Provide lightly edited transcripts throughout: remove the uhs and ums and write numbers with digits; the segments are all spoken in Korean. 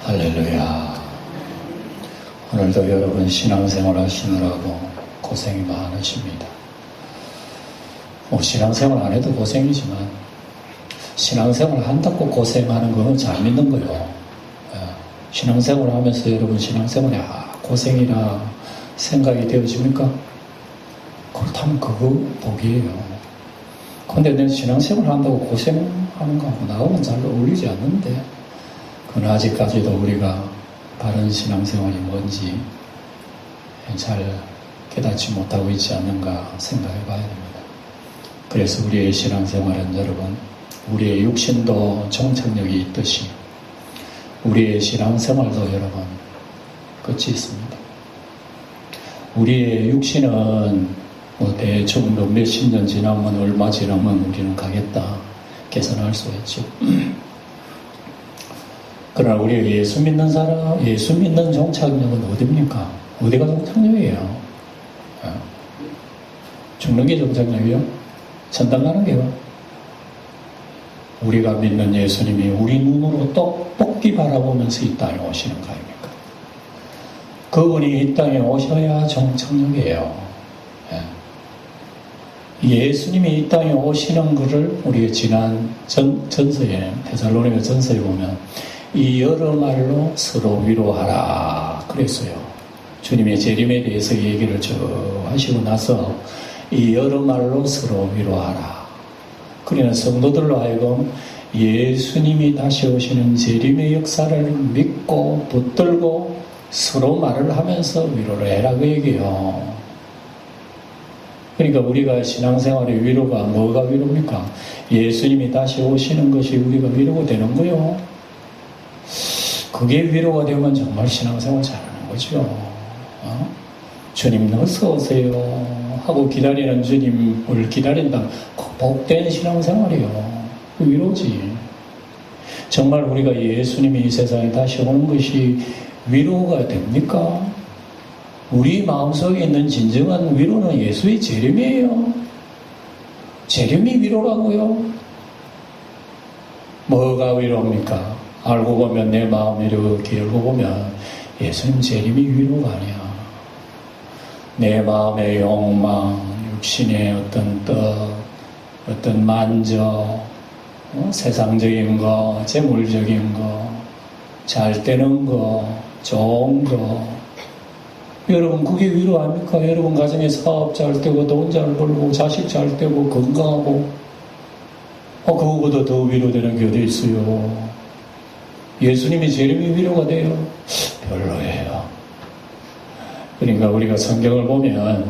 할렐루야. 오늘도 여러분 신앙생활 하시느라고 고생이 많으십니다. 신앙생활 안 해도 고생이지만 신앙생활 한다고 고생하는 거는 잘 믿는 거예요. 신앙생활 하면서 여러분 신앙생활이 고생이라 생각이 되어집니까? 그렇다면 그거 복이에요. 근데 내 신앙생활 한다고 고생하는 거하고 나하고는 잘 어울리지 않는데, 그건 아직까지도 우리가 바른 신앙생활이 뭔지 잘 깨닫지 못하고 있지 않는가 생각해 봐야 됩니다. 그래서 우리의 신앙생활은 여러분, 우리의 육신도 정착력이 있듯이 우리의 신앙생활도 여러분 끝이 있습니다. 우리의 육신은 대충 몇십 년 지나면, 얼마 지나면 우리는 가겠다 계산할 수 있죠. 그러나 우리 예수 믿는 사람, 예수 믿는 정착력은 어디입니까? 어디가 정착력이에요? 죽는 게 정착력이요? 천당 가는 게요? 우리가 믿는 예수님이 우리 눈으로 똑똑히 바라보면서 이 땅에 오시는 거 아닙니까? 그분이 이 땅에 오셔야 정착력이에요. 예수님이 이 땅에 오시는 것을 우리가 지난 전서에, 데살로니가 전서에 보면 이 여러 말로 서로 위로하라 그랬어요. 주님의 재림에 대해서 얘기를 쭉 하시고 나서 이 여러 말로 서로 위로하라. 그러나 성도들로 하여금 예수님이 다시 오시는 재림의 역사를 믿고 붙들고 서로 말을 하면서 위로를 해라 그 얘기예요. 그러니까 우리가 신앙생활의 위로가 뭐가 위로입니까? 예수님이 다시 오시는 것이 우리가 위로가 되는 거요. 그게 위로가 되면 정말 신앙생활 잘하는 거죠. 주님 어서 오세요 하고 기다리는 주님을 기다린다. 복된 신앙생활이요. 위로지. 정말 우리가 예수님이 이 세상에 다시 오는 것이 위로가 됩니까? 우리 마음속에 있는 진정한 위로는 예수의 재림이에요. 재림이 위로라고요. 뭐가 위로입니까? 알고 보면, 내 마음 이렇게 열고 보면 예수님 재림이 위로가 아니야. 내 마음의 욕망, 육신의 어떤 뜻, 어떤 만족, 세상적인 거, 재물적인 거, 잘 되는 거, 좋은 거, 여러분 그게 위로 아닙니까? 여러분 가정에 사업 잘 되고 돈 잘 벌고 자식 잘 되고 건강하고 그거보다 더 위로되는 게 어디 있어요? 예수님이 재림이 위로가 돼요? 별로예요. 그러니까 우리가 성경을 보면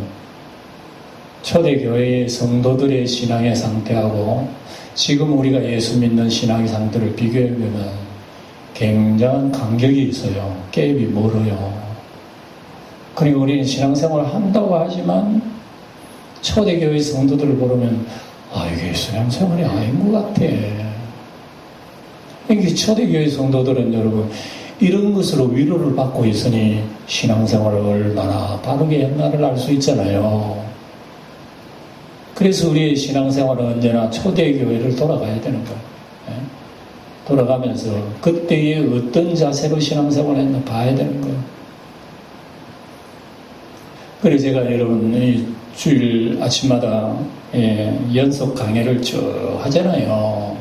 초대교회의 성도들의 신앙의 상태하고 지금 우리가 예수 믿는 신앙의 상태를 비교해보면 굉장한 간격이 있어요. 갭이 멀어요. 그리고 우리는 신앙생활을 한다고 하지만 초대교회 성도들을 보면 이게 신앙생활이 아닌 것 같아. 이게 초대교회 성도들은 여러분 이런 것으로 위로를 받고 있으니 신앙생활을 얼마나 바르게 했나를 알 수 있잖아요. 그래서 우리의 신앙생활은 언제나 초대교회를 돌아가야 되는 거예요. 돌아가면서 그때의 어떤 자세로 신앙생활을 했나 봐야 되는 거예요. 그래서 제가 여러분 이 주일 아침마다 연속 강의를 쭉 하잖아요.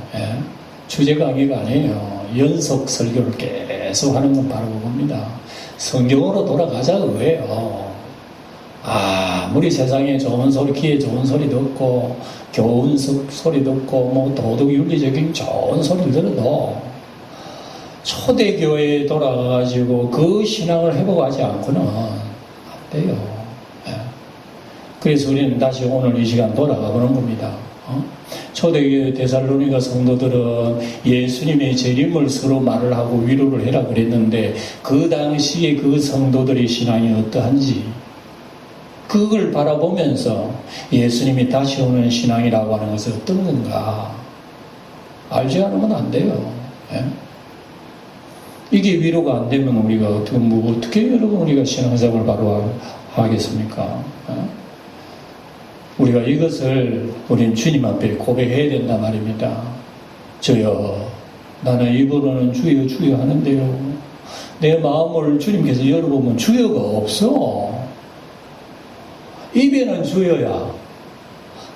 주제 강의가 아니에요. 연속 설교를 계속 하는 건 바로 그겁니다. 성경으로 돌아가자 그거예요. 아무리 세상에 좋은 소리, 귀에 좋은 소리 듣고 교훈 소리 듣고 도덕 윤리적인 좋은 소리를 들어도 초대교회에 돌아가가지고 그 신앙을 회복하지 않고는 안 돼요. 그래서 우리는 다시 오늘 이 시간 돌아가 보는 겁니다. 초대교회 데살로니가 성도들은 예수님의 재림을 서로 말을 하고 위로를 해라 그랬는데 그 당시에 그 성도들의 신앙이 어떠한지 그걸 바라보면서 예수님이 다시 오는 신앙이라고 하는 것은 어떤 건가 알지 않으면 안 돼요. 이게 위로가 안 되면 우리가 어떻게 여러분 우리가 신앙생활을 바로 하겠습니까? 우리가 이것을 우린 주님 앞에 고백해야 된단 말입니다. 저요, 나는 입으로는 주여 주여 하는데요 내 마음을 주님께서 열어보면 주여가 없어. 입에는 주여야.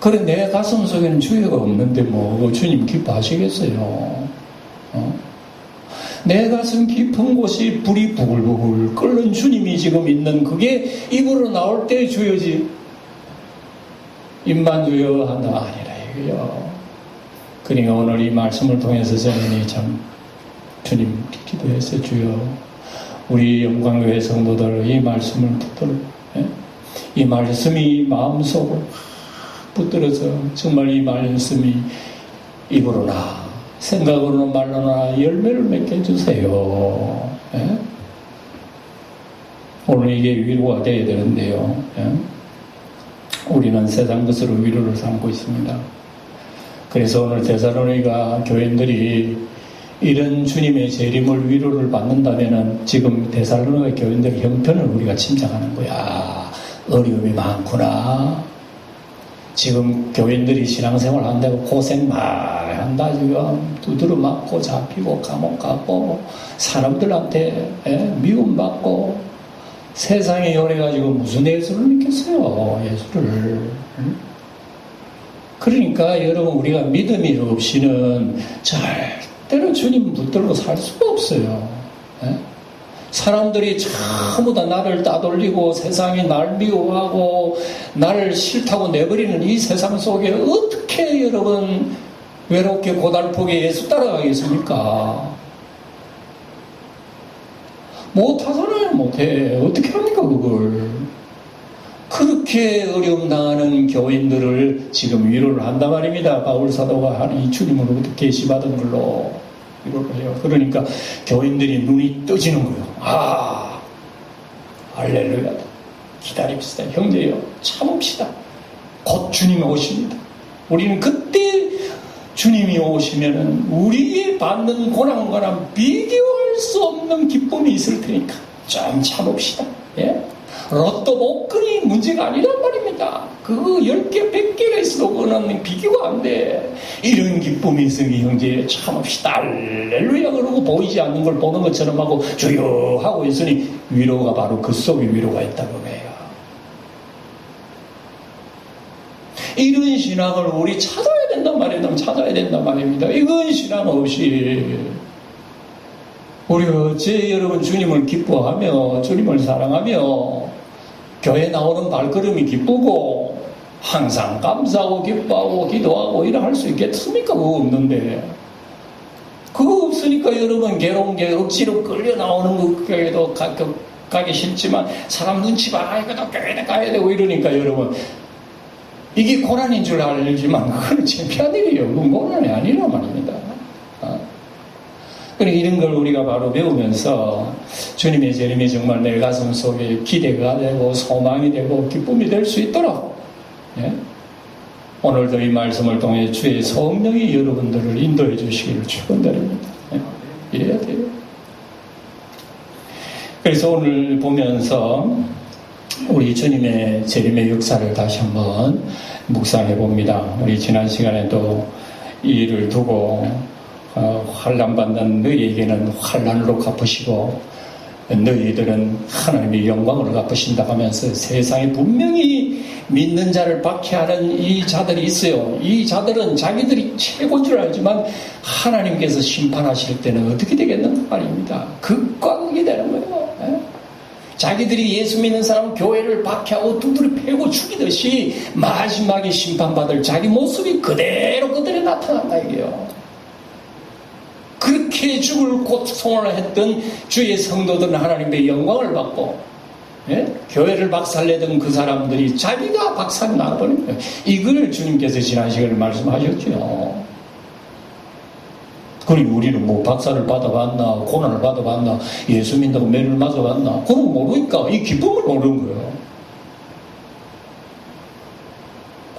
그래, 내 가슴 속에는 주여가 없는데 뭐 주님 기뻐하시겠어요? 내 가슴 깊은 곳이 불이 부글부글 끓는 주님이 지금 있는 그게 입으로 나올 때 주여지. 입만 주여 한다 아니라 이거요. 그러니까 오늘 이 말씀을 통해서 저는 참 주님 기도했어요. 주여, 우리 영광교회 성도들 이 말씀을 붙들어, 이 말씀이 마음속으로 붙들어서 정말 이 말씀이 입으로나 생각으로나 말로나 열매를 맺게 해주세요. 오늘 이게 위로가 되어야 되는데요. 우리는 세상 것으로 위로를 삼고 있습니다. 그래서 오늘 데살로니가 교인들이 이런 주님의 재림을 위로를 받는다면은 지금 데살로니가 교인들의 형편을 우리가 짐작하는 거야. 어려움이 많구나. 지금 교인들이 신앙생활 한다고 고생 많이 한다. 지금 두드러 맞고 잡히고 감옥 가고 사람들한테 미움받고 세상에 요래가지고 무슨 예수를 믿겠어요. 예수를. 그러니까 여러분, 우리가 믿음이 없이는 절대로 주님 붙들고 살 수가 없어요. 사람들이 전부 다 나를 따돌리고 세상이 날 미워하고 나를 싫다고 내버리는 이 세상 속에 어떻게 여러분 외롭게 고달프게 예수 따라가겠습니까? 못하잖아요. 못해. 어떻게 합니까 그걸. 그렇게 어려움 당하는 교인들을 지금 위로를 한단 말입니다. 바울 사도가 하는 이 주님으로부터 계시받은 걸로 위로를 해요. 그러니까 교인들이 눈이 떠지는 거예요. 아, 할렐루야. 기다립시다. 형제여, 참읍시다. 곧 주님이 오십니다. 우리는 그때 주님이 오시면은 우리의 받는 고난과는 비교할 수 없는 기쁨이 있을 테니까 좀 참읍시다. 예? 로또 복권이 문제가 아니란 말입니다. 그거 10개, 100개가 있어도 그거는 비교가 안 돼. 이런 기쁨이 있으니 형제 참읍시다. 할렐루야 그러고 보이지 않는 걸 보는 것처럼 하고 주여 하고 있으니 위로가 바로 그 속에 위로가 있다고 해요. 이런 신앙을 우리 찾아야 된단 말이에요. 찾아야 된단 말입니다. 이건 신앙 없이 우리 어째 여러분 주님을 기뻐하며 주님을 사랑하며 교회 나오는 발걸음이 기쁘고 항상 감사하고 기뻐하고 기도하고 이래 할 수 있겠습니까? 그거 없는데. 그거 없으니까 여러분 괴로운 게 억지로 끌려 나오는 거 교회도 가기 싫지만 사람 눈치 봐. 이거도 교회에 가야 되고 이러니까 여러분 이게 고난인 줄 알지만 그건 창피한 일이에요. 그건 고난이 아니란 말입니다. 그러니까 이런 걸 우리가 바로 배우면서 주님의 재림이 정말 내 가슴 속에 기대가 되고 소망이 되고 기쁨이 될 수 있도록 오늘도 이 말씀을 통해 주의 성령이 여러분들을 인도해 주시기를 축원드립니다. 이래야 돼요. 그래서 오늘 보면서 우리 주님의 재림의 역사를 다시 한번 묵상해 봅니다. 우리 지난 시간에도 이 일을 두고 환난받는 너희에게는 환난으로 갚으시고 너희들은 하나님의 영광으로 갚으신다 하면서 세상에 분명히 믿는 자를 박해하는 이 자들이 있어요. 이 자들은 자기들이 최고인 줄 알지만 하나님께서 심판하실 때는 어떻게 되겠는가 말입니다. 극과 극이 되는 거예요. 자기들이 예수 믿는 사람 교회를 박해하고 두드려 패고 죽이듯이 마지막에 심판받을 자기 모습이 그대로 그들에 나타난다 이게요. 그렇게 죽을 고통을 했던 주의 성도들은 하나님의 영광을 받고 교회를 박살내던 그 사람들이 자기가 박살이 나버린 거예요. 이걸 주님께서 지난 시간에 말씀하셨죠. 그리고 우리는 뭐 박살을 받아봤나 고난을 받아봤나 예수 믿는다고 매를 맞아봤나 그런 거 모르니까 이 기쁨을 모르는 거예요.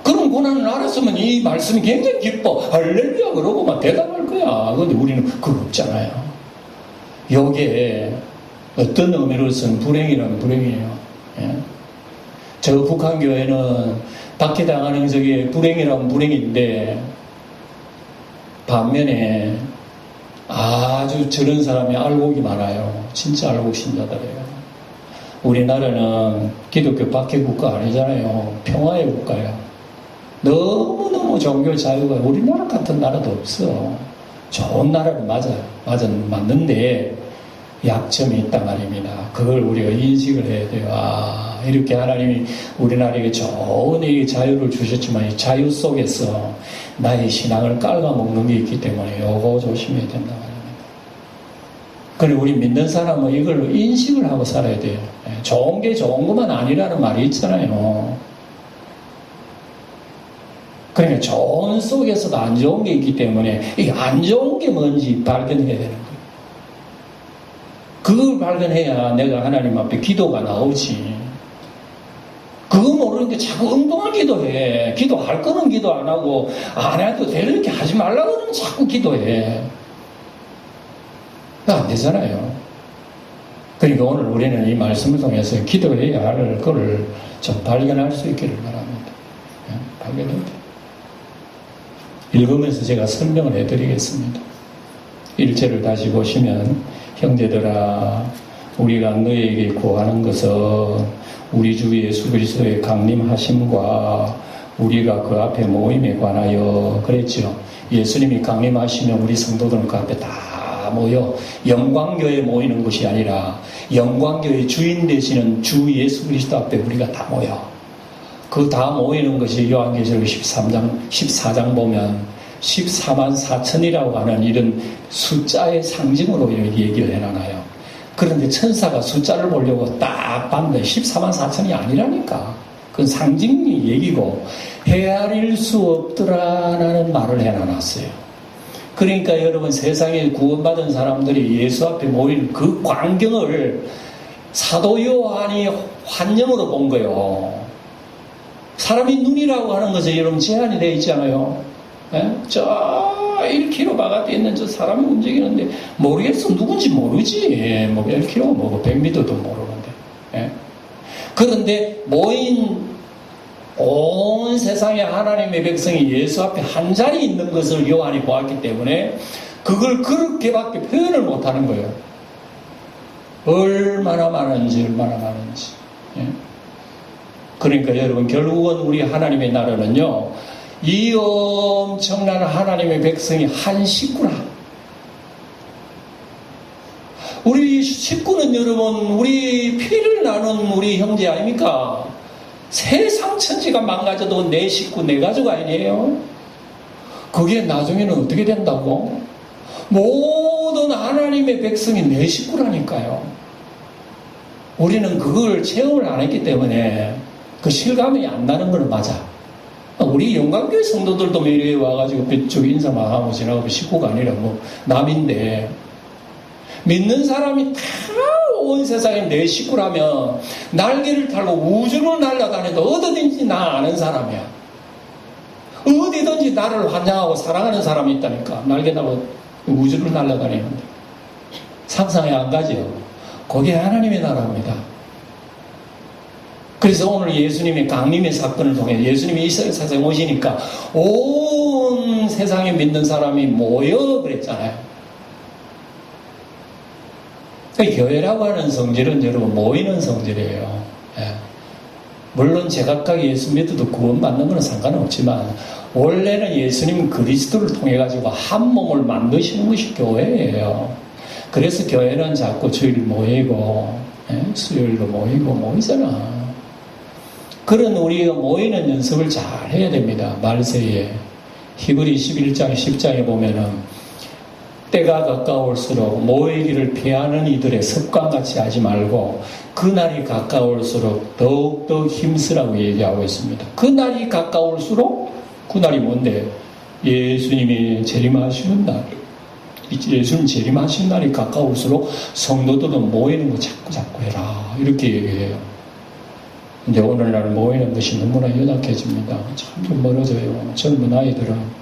그런 고난을 알았으면 이 말씀이 굉장히 기뻐 할렐루야 그러고만 대답할 거야. 그런데 우리는 그거 없잖아요. 요게 어떤 의미로서는 불행이라면 불행이에요. 저 북한교회는 박해당하는 저게 불행이라면 불행인데 반면에 아주 저런 사람이 알곡이 많아요. 진짜 알곡 신자들이에요. 우리나라는 기독교 박해 국가 아니잖아요. 평화의 국가야. 너무너무 종교 자유가 우리나라 같은 나라도 없어. 좋은 나라는 맞는데 약점이 있단 말입니다. 그걸 우리가 인식을 해야 돼요. 이렇게 하나님이 우리나라에게 좋은 이 자유를 주셨지만 이 자유 속에서 나의 신앙을 깔아먹는 게 있기 때문에 요거 조심해야 된다 말입니다. 그리고 우리 믿는 사람은 이걸로 인식을 하고 살아야 돼요. 좋은 게 좋은 것만 아니라는 말이 있잖아요. 그러니까 좋은 속에서도 안 좋은 게 있기 때문에 이 안 좋은 게 뭔지 발견해야 되는 거예요. 그걸 발견해야 내가 하나님 앞에 기도가 나오지. 그거 모르니까 자꾸 운동을 기도해. 기도할 거는 기도 안 하고 안 해도 되는 이렇게 하지 말라고 그러면 자꾸 기도해. 안 되잖아요. 그러니까 오늘 우리는 이 말씀을 통해서 기도해야 할 거를 좀 발견할 수 있기를 바랍니다. 발견해야 돼요. 읽으면서 제가 설명을 해드리겠습니다. 1절을 다시 보시면 형제들아 우리가 너희에게 구하는 것은 우리 주 예수 그리스도의 강림하심과 우리가 그 앞에 모임에 관하여 그랬죠. 예수님이 강림하시면 우리 성도들은 그 앞에 다 모여 영광교회에 모이는 것이 아니라 영광교회의 주인 되시는 주 예수 그리스도 앞에 우리가 다 모여 그 다 모이는 것이 요한계시록 14장 보면 14만 4천이라고 하는 이런 숫자의 상징으로 얘기를 해놔요. 그런데 천사가 숫자를 보려고 딱 봤는데 14만 4천이 아니라니까. 그건 상징이 얘기고 헤아릴 수 없더라라는 말을 해놔놨어요. 그러니까 여러분 세상에 구원받은 사람들이 예수 앞에 모인 그 광경을 사도 요한이 환영으로 본 거예요. 사람이 눈이라고 하는 것은 여러분 제한이 되어 있잖아요. 저 1km 바깥에 있는 저 사람이 움직이는데 모르겠어. 누군지 모르지. 뭐 1km가 뭐고 100m도 모르는데. 그런데 모인 온 세상의 하나님의 백성이 예수 앞에 한 자리 있는 것을 요한이 보았기 때문에 그걸 그렇게밖에 표현을 못하는 거예요. 얼마나 많은지. 그러니까 여러분 결국은 우리 하나님의 나라는요. 이 엄청난 하나님의 백성이 한 식구라. 우리 식구는 여러분 우리 피를 나눈 우리 형제 아닙니까? 세상 천지가 망가져도 내 식구 내 가족 아니에요? 그게 나중에는 어떻게 된다고? 모든 하나님의 백성이 내 식구라니까요. 우리는 그걸 체험을 안 했기 때문에 그 실감이 안 나는 건 맞아. 우리 영광교회 성도들도 매일에 와가지고 쭉 인사만 하고 지나가고 식구가 아니라 뭐 남인데 믿는 사람이 다 온 세상에 내 식구라면 날개를 달고 우주를 날아다녀도 어디든지 나 아는 사람이야. 어디든지 나를 환영하고 사랑하는 사람이 있다니까. 날개 달고 우주를 날아다니는데 상상이 안 가지요. 그게 하나님의 나라입니다. 그래서 오늘 예수님의 강림의 사건을 통해 예수님이 이 세상에 오시니까 온 세상에 믿는 사람이 모여 그랬잖아요. 교회라고 하는 성질은 여러분 모이는 성질이에요. 물론 제각각 예수 믿어도 구원받는 건 상관없지만 원래는 예수님 그리스도를 통해 가지고 한 몸을 만드시는 것이 교회예요. 그래서 교회는 자꾸 주일 모이고 수요일도 모이잖아. 그런 우리가 모이는 연습을 잘 해야 됩니다. 말세에 히브리 11장 10장에 보면은 때가 가까울수록 모이기를 피하는 이들의 습관같이 하지 말고 그날이 가까울수록 더욱더 힘쓰라고 얘기하고 있습니다. 그날이 가까울수록 그날이 뭔데? 예수님이 재림하시는 날. 예수님 재림하신 날이 가까울수록 성도들은 모이는 거 자꾸 해라. 이렇게 얘기해요. 근데 오늘날 모이는 것이 너무나 연약해집니다. 참 멀어져요. 젊은 아이들은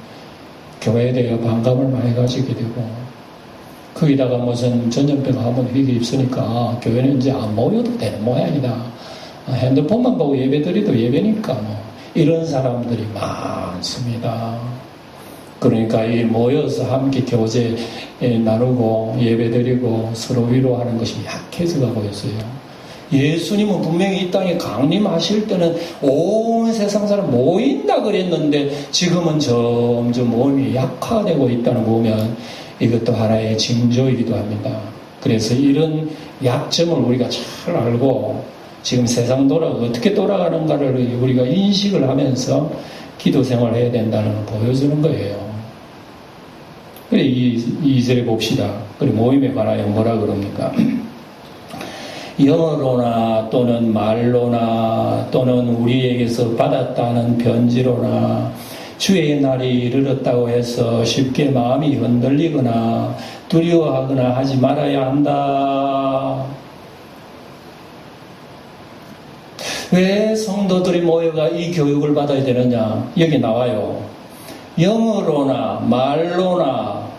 교회에 대해 반감을 많이 가지게 되고 거기다가 무슨 전염병 한번 휘게 입으니까 교회는 이제 안 모여도 되는 모양이다. 핸드폰만 보고 예배드리도 예배니까 뭐 이런 사람들이 많습니다. 그러니까 이 모여서 함께 교제 나누고 예배드리고 서로 위로하는 것이 약해져 가고 있어요. 예수님은 분명히 이 땅에 강림하실 때는 온 세상 사람 모인다 그랬는데 지금은 점점 몸이 약화되고 있다는 거 보면 이것도 하나의 징조이기도 합니다. 그래서 이런 약점을 우리가 잘 알고 지금 세상 어떻게 돌아가는가를 우리가 인식을 하면서 기도 생활을 해야 된다는 걸 보여주는 거예요. 그래, 2절에 봅시다. 그리고 모임에 관하여 뭐라 그럽니까? 영어로나 또는 말로나 또는 우리에게서 받았다는 편지로나 주의 날이 이르렀다고 해서 쉽게 마음이 흔들리거나 두려워하거나 하지 말아야 한다. 왜 성도들이 모여가 이 교육을 받아야 되느냐? 여기 나와요. 영어로나 말로나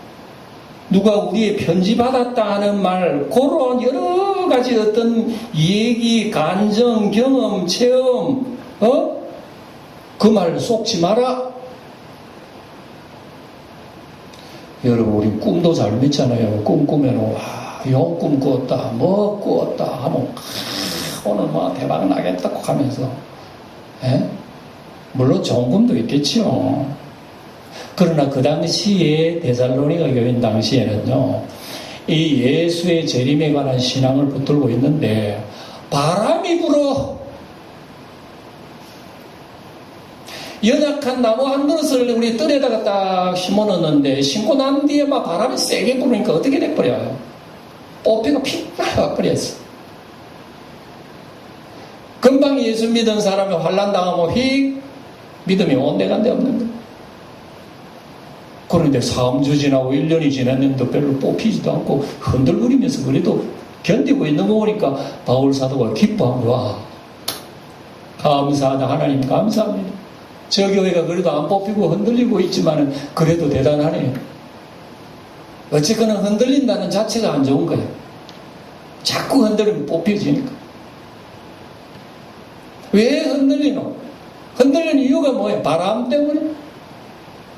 누가 우리의 편지 받았다 하는 말, 그런 여러 가지 어떤 얘기, 감정, 경험, 체험, 그 말 속지 마라. 여러분, 우리 꿈도 잘 믿잖아요. 꿈 꾸면, 와, 용 꿈 꾸었다, 뭐 꾸었다 하면, 오늘 뭐 대박 나겠다 하면서, 물론 좋은 꿈도 있겠지요. 그러나 그 당시에 데살로니가 교인 당시에는요, 이 예수의 재림에 관한 신앙을 붙들고 있는데, 바람이 불어! 연약한 나무 한 그릇을 우리 뜰에다가 딱 심어 넣었는데, 심고 난 뒤에 막 바람이 세게 부르니까 어떻게 돼버려요? 뽀삐가 픽 나가버렸어. 금방 예수 믿은 사람이 환난 당하면 휙 믿음이 온데간데 없는 거예요. 그런데 3주 지나고 1년이 지났는데 별로 뽑히지도 않고 흔들거리면서 그래도 견디고 있는 거 보니까 바울 사도가 기뻐한 거야. 감사하다. 하나님 감사합니다. 저 교회가 그래도 안 뽑히고 흔들리고 있지만은 그래도 대단하네요. 어쨌거나 흔들린다는 자체가 안 좋은 거예요. 자꾸 흔들리면 뽑혀지니까. 왜 흔들리노? 흔들리는 이유가 뭐예요? 바람 때문에.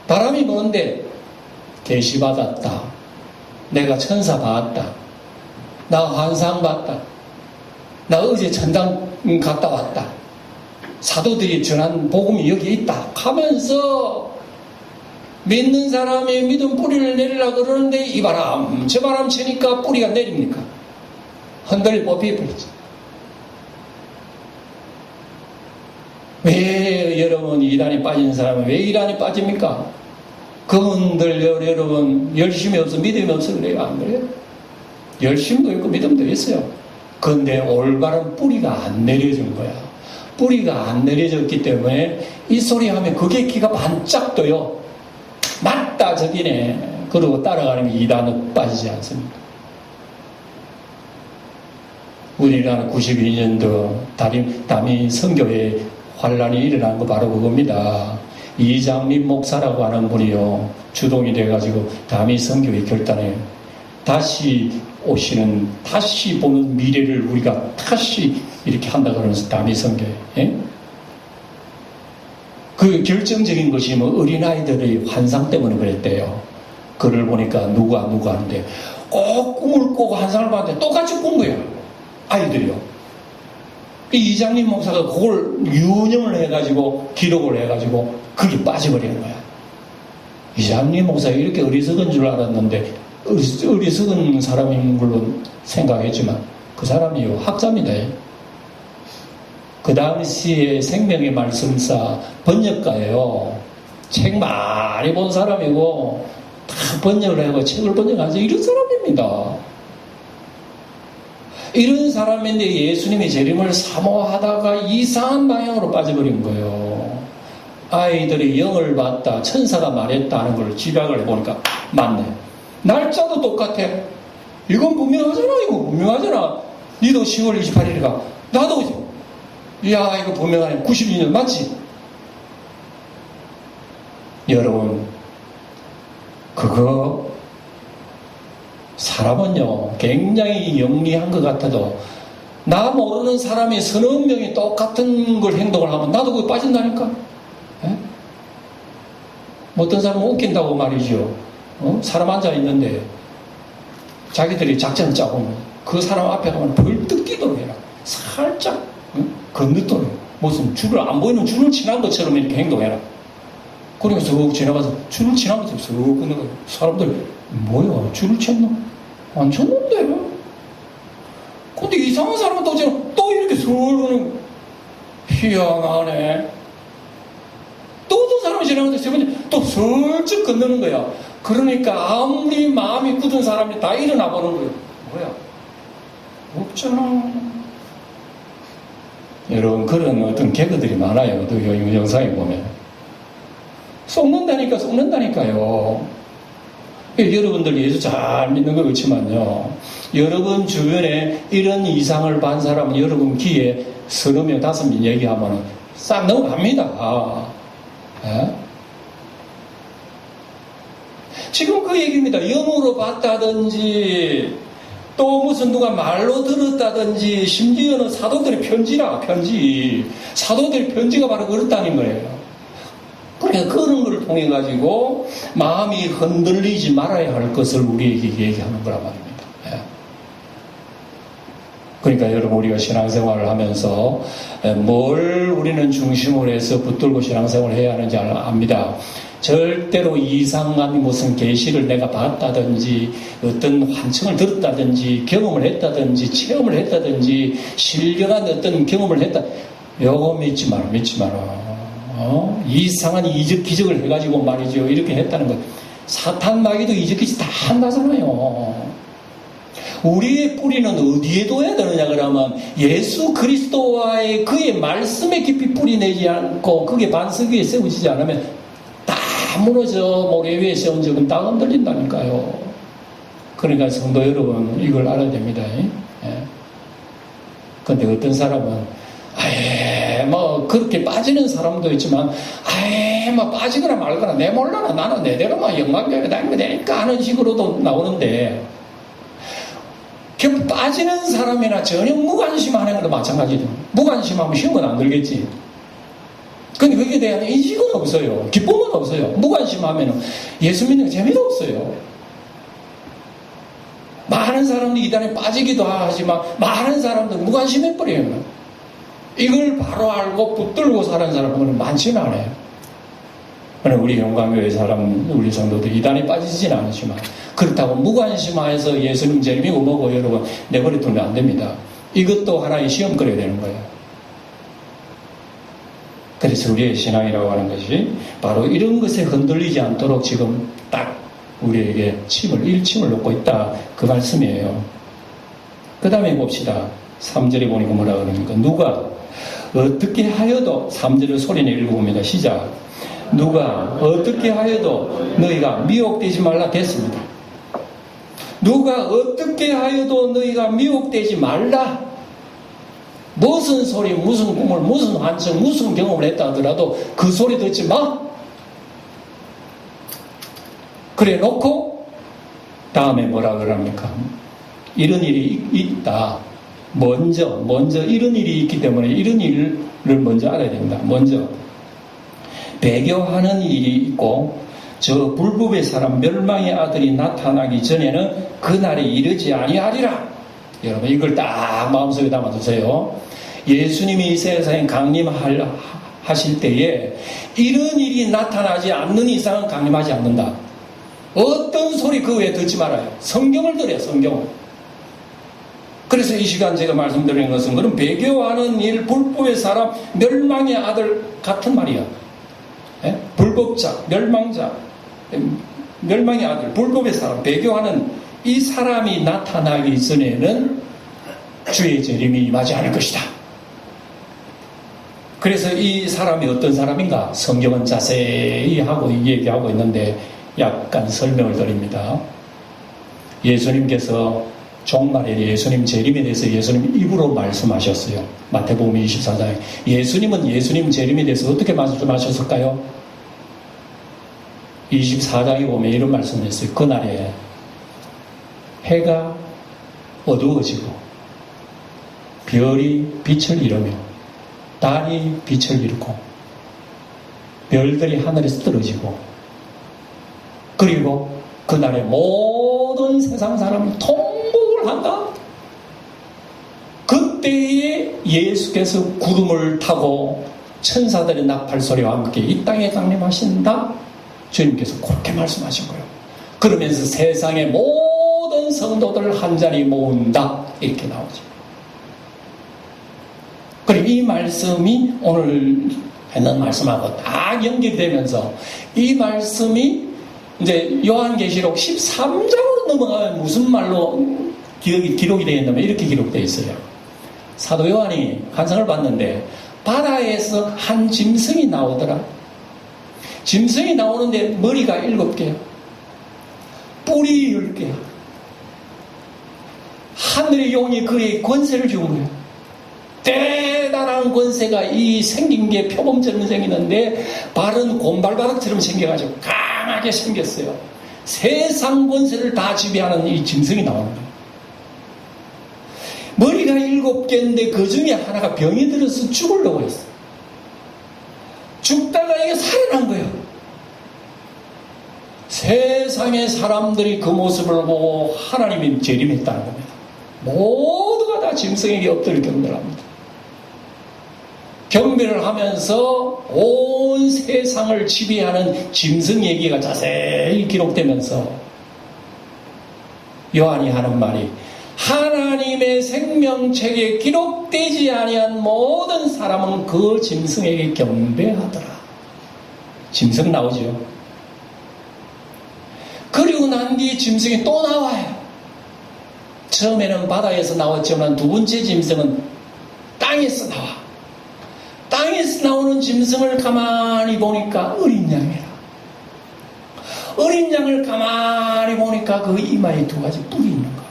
바람이 뭔데? 계시 받았다. 내가 천사 봤다. 나 환상 봤다. 나 어제 천당 갔다 왔다. 사도들이 전한 복음이 여기 있다 하면서 믿는 사람이 믿음 뿌리를 내리려고 그러는데 이 바람 저 바람 치니까 뿌리가 내립니까? 흔들리 뽑혀버리죠. 왜 여러분 이단에 빠진 사람은 왜 이단에 빠집니까? 그분들 여러분 열심이 없어 믿음이 없어 그래요? 안 그래요? 열심도 있고 믿음도 있어요. 그런데 올바른 뿌리가 안 내려진 거야. 뿌리가 안 내려졌기 때문에 이 소리 하면 그게 귀가 반짝 떠요. 맞다 저기네. 그러고 따라가는 게 이단은 빠지지 않습니까? 우리나라 92년도 담임 선교회 환란이 일어난 거 바로 그겁니다. 이장림 목사라고 하는 분이요 주동이 돼가지고 담임 선교회 결단에 다시 오시는 다시 보는 미래를 우리가 다시 이렇게 한다 그러면서 담임 선교회. 예? 그 결정적인 것이 뭐 어린아이들의 환상 때문에 그랬대요. 그를 보니까 누구 하는데 꼭 꿈을 꾸고 환상을 봤는데 똑같이 꾼 거예요. 아이들이요. 이 이장님 목사가 그걸 유념을 해가지고 기록을 해가지고 그게 빠져버리는 거야. 이장님 목사가 이렇게 어리석은 줄 알았는데 어리석은 사람인 걸로 생각했지만 그 사람이요 학자입니다. 그 당시에 생명의 말씀사 번역가예요. 책 많이 본 사람이고 다 번역을 하고 책을 번역하면서 이런 사람입니다. 이런 사람인데 예수님의 재림을 사모하다가 이상한 방향으로 빠져버린 거예요. 아이들이 영을 봤다, 천사가 말했다 하는 걸 집약을 해보니까 맞네. 날짜도 똑같아. 이건 분명하잖아. 니도 10월 28일이가 나도 이야 이거 분명하네. 92년 맞지? 여러분 그거 사람은요 굉장히 영리한 것 같아도 나 모르는 사람이 서너 명이 똑같은 걸 행동을 하면 나도 그거 빠진다니까. 에? 어떤 사람은 웃긴다고 말이죠. 사람 앉아있는데 자기들이 작전을 짜고 그 사람 앞에 가면 벌떡 뛰도록 해라. 살짝 건너도록 무슨 줄을 안 보이는 줄을 지난 것처럼 이렇게 행동해라. 그러니까 쑥 지나가서 줄을 지난 것처럼 쑥 건너가. 사람들 뭐야 줄을 쳤나? 안 쳤는데. 근데 이상한 사람은 또 이렇게 쑥 희한하네. 또 어떤 사람이 지나가서 세 번째 또 슬쩍 건너는 거야. 그러니까 아무리 마음이 굳은 사람이 다 일어나 보는 거야. 뭐야? 없잖아. 여러분, 그런 어떤 개그들이 많아요. 또 영상에 보면. 썩는다니까요. 여러분들 예수 잘 믿는 것 같지만요. 여러분 주변에 이런 이상을 반 사람은 여러분 귀에 서너 명, 5명 얘기하면 싹 넘어갑니다. 예? 지금 그 얘기입니다. 영으로 봤다든지 또 무슨 누가 말로 들었다든지 심지어는 사도들의 편지. 사도들의 편지가 바로 그렇다는 거예요. 그러니까 그런 걸 통해 가지고 마음이 흔들리지 말아야 할 것을 우리에게 얘기하는 거란 말입니다. 예. 그러니까 여러분 우리가 신앙생활을 하면서 뭘 우리는 중심으로 해서 붙들고 신앙생활을 해야 하는지 압니다. 절대로 이상한 무슨 계시를 내가 봤다든지 어떤 환청을 들었다든지 경험을 했다든지 체험을 했다든지 실경한 어떤 경험을 했다. 요거 믿지 마라. 이상한 이적 기적을 해가지고 말이죠. 이렇게 했다는 것. 사탄 마귀도 이적 기적 다 한다잖아요. 우리의 뿌리는 어디에 둬야 되느냐 그러면 예수 그리스도와의 그의 말씀에 깊이 뿌리 내지 않고 그게 반석 위에 세우지지 않으면 다 무너져 모래 위에 세운 적은 다 흔들린다니까요. 그러니까 성도 여러분 이걸 알아야 됩니다. 그런데 어떤 사람은 그렇게 빠지는 사람도 있지만 빠지거나 말거나 내 몰라나 나는 내대로만 영광교회 다니면 되니까 하는 식으로도 나오는데 빠지는 사람이나 전혀 무관심하는 것도 마찬가지죠. 무관심하면 시험은 안 들겠지. 근데 거기에 대한 인식은 없어요. 기쁨은 없어요. 무관심하면 예수 믿는 게 재미도 없어요. 많은 사람들이 이단에 빠지기도 하지만 많은 사람들 무관심해버려요. 이걸 바로 알고 붙들고 사는 사람은 많지는 않아요. 우리 영광교회 사람, 우리 성도들 이단에 빠지지는 않지만 그렇다고 무관심해서 예수님 재림이고 뭐고 여러분 내버려 두면 안 됩니다. 이것도 하나의 시험거리가 되는 거예요. 그래서 우리의 신앙이라고 하는 것이 바로 이런 것에 흔들리지 않도록 지금 딱 우리에게 일침을 놓고 있다. 그 말씀이에요. 그 다음에 봅시다. 3절에 보니까 뭐라 그러니까 누가 어떻게 하여도 3절을 소리내 읽어봅니다. 시작. 누가 어떻게 하여도 너희가 미혹되지 말라 됐습니다. 누가 어떻게 하여도 너희가 미혹되지 말라. 무슨 소리, 무슨 꿈을, 무슨 환청, 무슨 경험을 했다 하더라도 그 소리 듣지 마. 그래 놓고 다음에 뭐라 그럽니까? 이런 일이 있다. 먼저 이런 일이 있기 때문에 이런 일을 먼저 알아야 됩니다. 먼저 배교하는 일이 있고 저 불법의 사람 멸망의 아들이 나타나기 전에는 그날이 이르지 아니하리라. 여러분 이걸 딱 마음속에 담아두세요. 예수님이 이 세상에 강림하실 때에 이런 일이 나타나지 않는 이상은 강림하지 않는다. 어떤 소리 그 외에 듣지 말아요. 성경을 들어요. 성경을. 그래서 이 시간 제가 말씀드리는 것은 그럼 배교하는 일, 불법의 사람, 멸망의 아들 같은 말이야. 예? 불법자, 멸망자, 멸망의 아들, 불법의 사람, 배교하는 이 사람이 나타나기 전에는 주의 재림이 임하지 않을 것이다. 그래서 이 사람이 어떤 사람인가? 성경은 자세히 하고 얘기하고 있는데 약간 설명을 드립니다. 예수님께서 종말에 예수님 재림에 대해서 예수님 입으로 말씀하셨어요. 마태복음 24장에. 예수님은 예수님 재림에 대해서 어떻게 말씀하셨을까요? 24장에 보면 이런 말씀을 했어요. 그날에 해가 어두워지고 별이 빛을 잃으며 달이 빛을 잃고 별들이 하늘에서 떨어지고 그리고 그날에 모든 세상 사람이 통곡을 한다. 그때에 예수께서 구름을 타고 천사들의 나팔소리와 함께 이 땅에 강림하신다. 주님께서 그렇게 말씀하신 거예요. 그러면서 세상의 모든 성도들을 한자리 모은다. 이렇게 나오죠. 그리고 이 말씀이 오늘 했는 말씀하고 딱 연결되면서 이 말씀이 이제 요한계시록 13장으로 넘어가면 무슨 말로 기록이 되어 있냐면 이렇게 기록되어 있어요. 사도 요한이 환상을 봤는데 바다에서 한 짐승이 나오더라. 짐승이 나오는데 머리가 7개야. 뿔이 10개야. 하늘의 용이 그에게 권세를 준 거예요. 대단한 권세가 이 생긴 게 표범처럼 생기는데 발은 곰발바닥처럼 생겨가지고 강하게 생겼어요. 세상 권세를 다 지배하는 이 짐승이 나오는 거예요. 머리가 7개인데 그 중에 하나가 병이 들어서 죽으려고 했어. 죽다가 이게 살아난 거예요. 세상의 사람들이 그 모습을 보고 하나님이 재림했다는 겁니다. 모두가 다 짐승에게 엎드려 경배합니다. 경배를 하면서 온 세상을 지배하는 짐승 얘기가 자세히 기록되면서 요한이 하는 말이 하나님의 생명책에 기록되지 아니한 모든 사람은 그 짐승에게 경배하더라. 짐승 나오죠. 그리고 난 뒤에 짐승이 또 나와요. 처음에는 바다에서 나왔지만 두 번째 짐승은 땅에서 나와. 땅에서 나오는 짐승을 가만히 보니까 어린 양이라. 어린 양을 가만히 보니까 그 이마에 2가지 뿔이 있는 거야.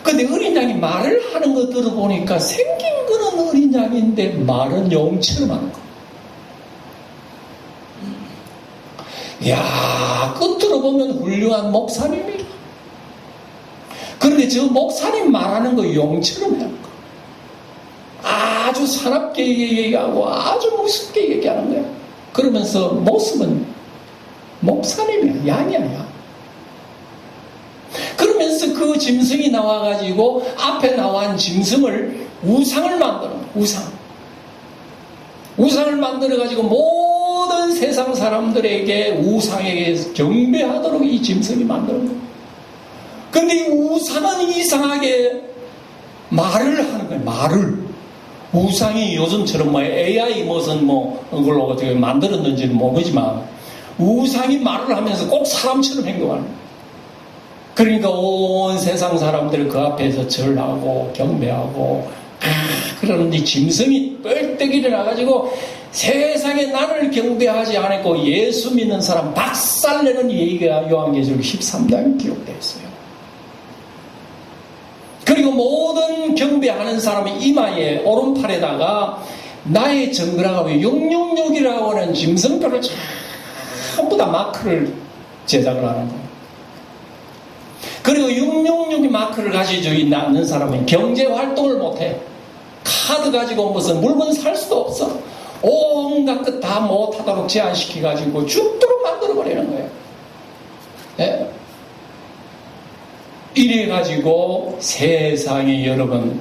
근데 어린 양이 말을 하는 거 들어보니까 생긴 거는 어린 양인데 말은 용처럼 하는 거야. 이야, 끝으로 보면 훌륭한 목사님이라. 그런데 저 목사님 말하는 거 용처럼 하는 거야. 아주 사납게 얘기하고 아주 무섭게 얘기하는 거야. 그러면서 모습은 목사님이야. 양이야, 양. 그러면서 그 짐승이 나와가지고 앞에 나온 짐승을 우상을 만드는 거야. 우상을 만들어가지고 모든 세상 사람들에게 우상에게 경배하도록 이 짐승이 만드는 거야. 근데 이 우상은 이상하게 말을 하는 거야. 말을. 우상이 요즘처럼 뭐 AI 무슨 뭐 그걸로 어떻게 만들었는지는 모르지만 우상이 말을 하면서 꼭 사람처럼 행동하는 거야. 그러니까 온 세상 사람들 그 앞에서 절하고 경배하고 그러는데 짐승이 뻘떡 일어나가지고 세상에 나를 경배하지 않았고 예수 믿는 사람 박살내는 얘기가 요한계시록 13장에 기록되어 있어요. 그리고 모든 경배하는 사람의 이마에 오른팔에다가 나의 정글하고 666이라고 하는 짐승표를 전부 다 마크를 제작을 하는 거예요. 그리고 666이 마크를 가지고 있는 사람은 경제활동을 못해. 카드 가지고 무슨 물건 살 수도 없어. 온갖 것 다 못하도록 제한시켜가지고 죽도록 만들어버리는 거예요. 네? 이래가지고 세상에 여러분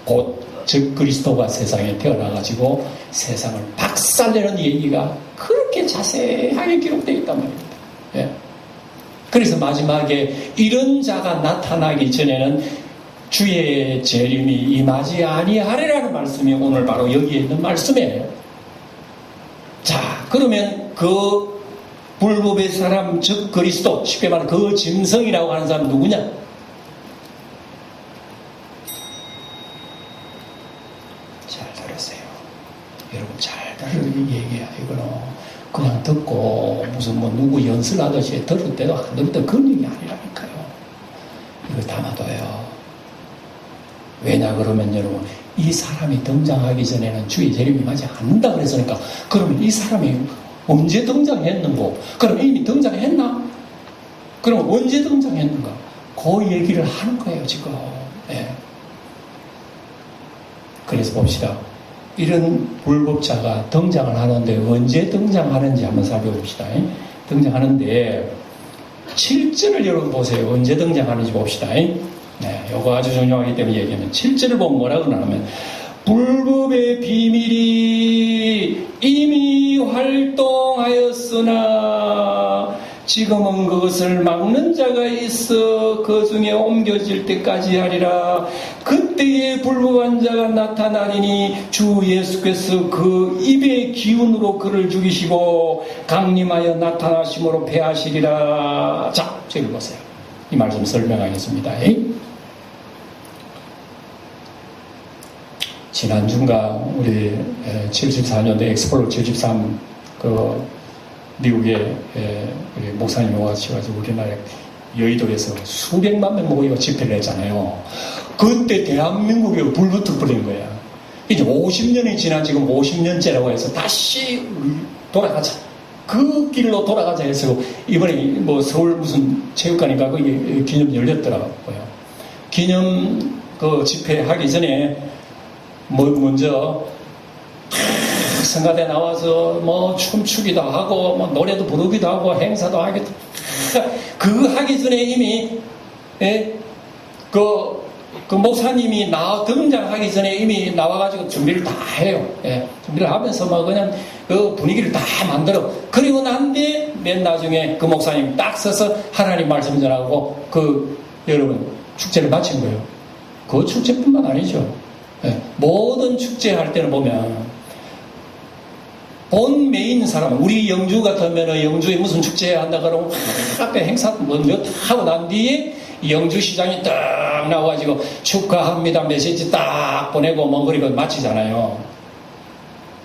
곧 즉 그리스도가 세상에 태어나가지고 세상을 박살내는 얘기가 그렇게 자세하게 기록되어 있단 말입니다. 예. 그래서 마지막에 이런 자가 나타나기 전에는 주의 재림이 임하지 아니하리라는 말씀이 오늘 바로 여기에 있는 말씀이에요. 자, 그러면 그 불법의 사람 즉 그리스도, 쉽게 말하면 그 짐승이라고 하는 사람은 누구냐? 잘 들으세요. 여러분 잘 들으려고 얘기해야 이거는 그냥 듣고 무슨 뭐 누구 연설하듯이 들을 때도 안 들을 때 그런 얘기 아니라니까요. 이거 담아둬요. 왜냐 그러면 여러분 이 사람이 등장하기 전에는 주의 재림이 임하지 않는다 그랬으니까 그러면 이 사람이 언제 등장했는고? 그럼 이미 등장했나? 그럼 언제 등장했는가? 그 얘기를 하는 거예요 지금. 네. 그래서 봅시다. 이런 불법자가 등장을 하는데 언제 등장하는지 한번 살펴봅시다. 등장하는데 7절을 여러분 보세요. 언제 등장하는지 봅시다. 네, 이거 아주 중요하기 때문에 얘기하면 7절을 보면 뭐라고 나오면 불법의 비밀이 이미 활동하였으나 지금은 그것을 막는 자가 있어 그 중에 옮겨질 때까지 하리라. 그때에 불법한 자가 나타나리니 주 예수께서 그 입의 기운으로 그를 죽이시고 강림하여 나타나심으로 패하시리라. 자, 저기 보세요. 이 말씀 설명하겠습니다. 지난주인가 우리 74년도 엑스폴로 73 미국에 우리 목사님이 와가지고 우리나라 여의도에서 수백만 명 모이고 집회를 했잖아요. 그때 대한민국에 불붙어버린 거야. 이제 50년이 지난 지금 50년째라고 해서 다시 돌아가자. 그 길로 돌아가자 해서 이번에 뭐 서울 무슨 체육관인가 거기 기념 열렸더라고요. 기념 그 집회 하기 전에 먼저 성가대 나와서 뭐 춤추기도 하고 뭐 노래도 부르기도 하고 행사도 하기도 그 하기 전에 이미 그 목사님이 등장하기 전에 이미 나와가지고 준비를 다 해요. 준비를 하면서 막 그냥 그 분위기를 다 만들어. 그리고 난 뒤에 맨 나중에 그 목사님 딱 서서 하나님 말씀 전하고 여러분 축제를 마친 거예요. 그 축제뿐만 아니죠. 모든 축제할 때는 보면 본 메인 사람, 우리 영주 같으면 영주에 무슨 축제 한다 그러면 앞에 행사 먼저 하고 난 뒤에 영주시장이 딱 나와가지고 축하합니다 메시지 딱 보내고 뭐 그리고 마치잖아요.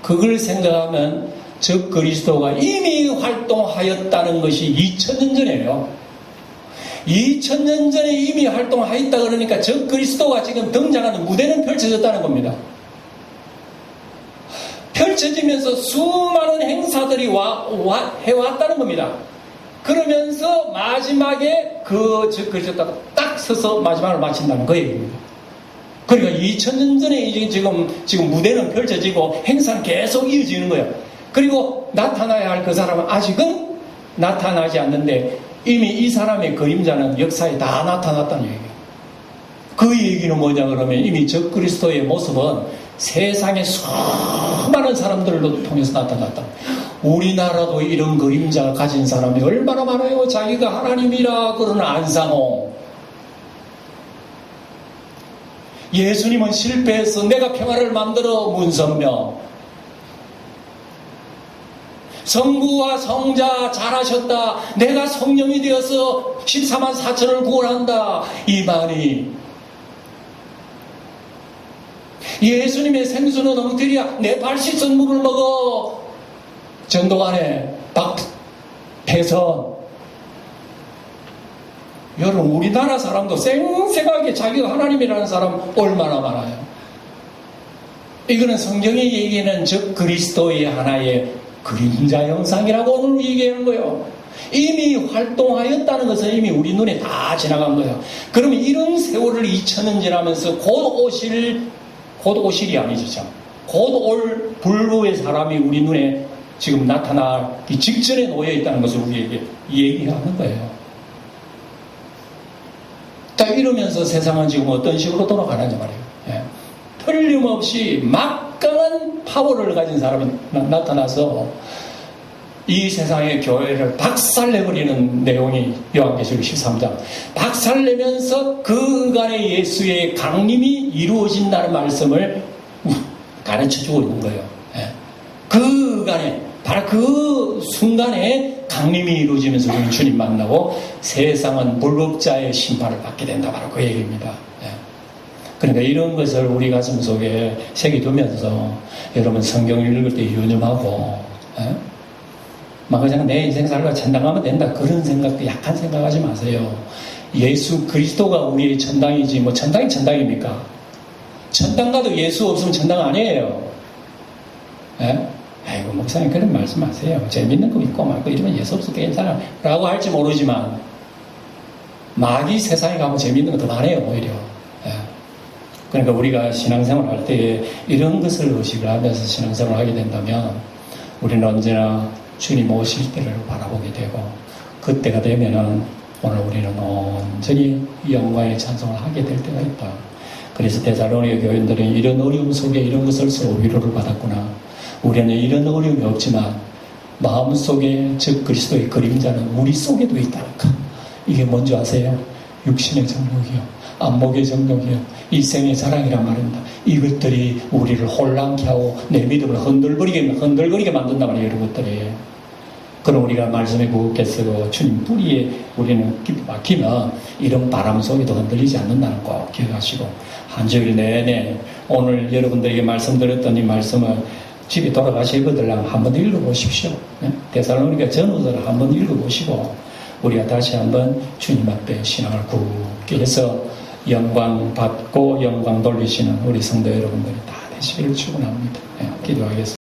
그걸 생각하면 저 그리스도가 이미 활동하였다는 것이 2000년 전이에요. 2000년 전에 이미 활동하였다 그러니까 저 그리스도가 지금 등장하는 무대는 펼쳐졌다는 겁니다. 펼쳐지면서 수많은 행사들이 해왔다는 겁니다. 그러면서 마지막에 그리스도가 딱 서서 마지막을 마친다는 거예요. 그러니까 2000년 전에 이제 지금 무대는 펼쳐지고 행사는 계속 이어지는 거예요. 그리고 나타나야 할 그 사람은 아직은 나타나지 않는데 이미 이 사람의 그림자는 역사에 다 나타났다는 얘기예요. 그 얘기는 뭐냐 그러면 이미 저 그리스도의 모습은 세상의 수많은 사람들로 통해서 나타났다. 우리나라도 이런 그림자를 가진 사람이 얼마나 많아요. 자기가 하나님이라 그러는 안상홍. 예수님은 실패해서 내가 평화를 만들어 문선명. 성부와 성자 잘하셨다. 내가 성령이 되어서 14만 4천을 구원한다. 이만희. 예수님의 생수는 엉터리야. 내 발 씻은 물을 먹어. 전도관에 박태선. 여러분 우리나라 사람도 생생하게 자기가 하나님이라는 사람 얼마나 많아요. 이거는 성경이 얘기하는 즉 그리스도의 하나의 그림자 형상이라고 오늘 얘기하는 거예요. 이미 활동하였다는 것은 이미 우리 눈에 다 지나간 거예요. 그러면 이런 세월을 2000년 지나면서 곧 오실이 아니죠. 곧 올 불법의 사람이 우리 눈에 지금 나타나기 직전에 놓여 있다는 것을 우리에게 얘기하는 거예요. 자, 이러면서 세상은 지금 어떤 식으로 돌아가는지 말이에요. 틀림없이 막강한 파워를 가진 사람이 나타나서 이 세상의 교회를 박살내버리는 내용이 요한계시록 13장. 박살내면서 그간의 예수의 강림이 이루어진다는 말씀을 가르쳐주고 있는 거예요. 그간에, 바로 그 순간에 강림이 이루어지면서 우리 주님 만나고 세상은 불법자의 심판을 받게 된다. 바로 그 얘기입니다. 그러니까 이런 것을 우리 가슴 속에 새겨두면서 여러분 성경을 읽을 때 유념하고 막 그냥 내 인생 살고 천당하면 된다 그런 생각도 약한 생각하지 마세요. 예수 그리스도가 우리의 천당이지 뭐 천당이 천당입니까? 천당 가도 예수 없으면 천당 아니에요. 아이고 목사님 그런 말씀하세요. 재밌는 거 믿고 말고 이러면 예수 없어도 괜찮아 라고 할지 모르지만 마귀 세상에 가면 재밌는 거 더 많아요 오히려. 그러니까 우리가 신앙생활 할 때 이런 것을 의식을 하면서 신앙생활을 하게 된다면 우리는 언제나 주님 오실 때를 바라보게 되고 그때가 되면은 오늘 우리는 온전히 이 영광의 찬송을 하게 될 때가 있다. 그래서 데살로니가 교인들은 이런 어려움 속에 이런 것을 서로 위로를 받았구나. 우리는 이런 어려움이 없지만 마음속에 즉 그리스도의 그림자는 우리 속에도 있다니까. 이게 뭔지 아세요? 육신의 정욕이요, 안목의 정욕이요, 이생의 자랑이란 말입니다. 이것들이 우리를 혼란케 하고 내 믿음을 흔들거리게 만든단 말이에요. 이런 것들이. 그럼 우리가 말씀에 굳게 쓰고 주님 뿌리에 우리는 막히면 이런 바람 속에도 흔들리지 않는다는 거 꼭 기억하시고 한 주일 내내 오늘 여러분들에게 말씀드렸던 이 말씀을 집에 돌아가시거들랑 한번 읽어보십시오. 데살로니가 전후서를 한번 읽어보시고 우리가 다시 한번 주님 앞에 신앙을 굳게 해서 영광 받고 영광 돌리시는 우리 성도 여러분들이 다 되시기를 축원합니다. 기도하겠습니다.